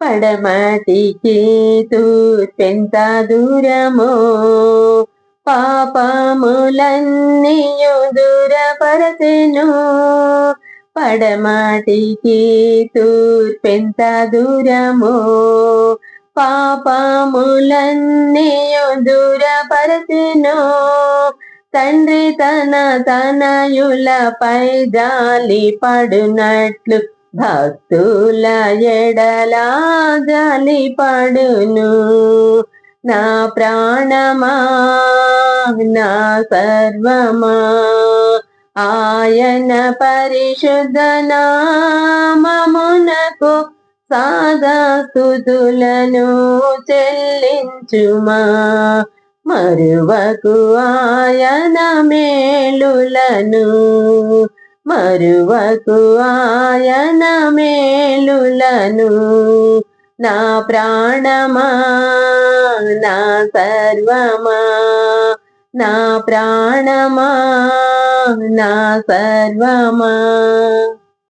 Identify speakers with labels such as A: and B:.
A: పడమటికి తూర్పెంత దూరమో, పాపములన్నీయు దూరపరచెను. పడమటికి తూర్పెంత దూరమో, పాపములన్నీయు దూరపరచెను. తండ్రి తన తనయులపై జాలి పడునట్లు భక్తుల ఎడలా జాలి పడును. నా ప్రాణమా, నా సర్వమా, ఆయన పరిశుద్ధ నామమునకు సాదా స్తుతులను చెల్లించుమా. మరువకు ఆయన మేలులను, మరువకు ఆయన మేలులను. నా ప్రాణమా, నా సర్వమా, నా ప్రాణమా, నా సర్వమా.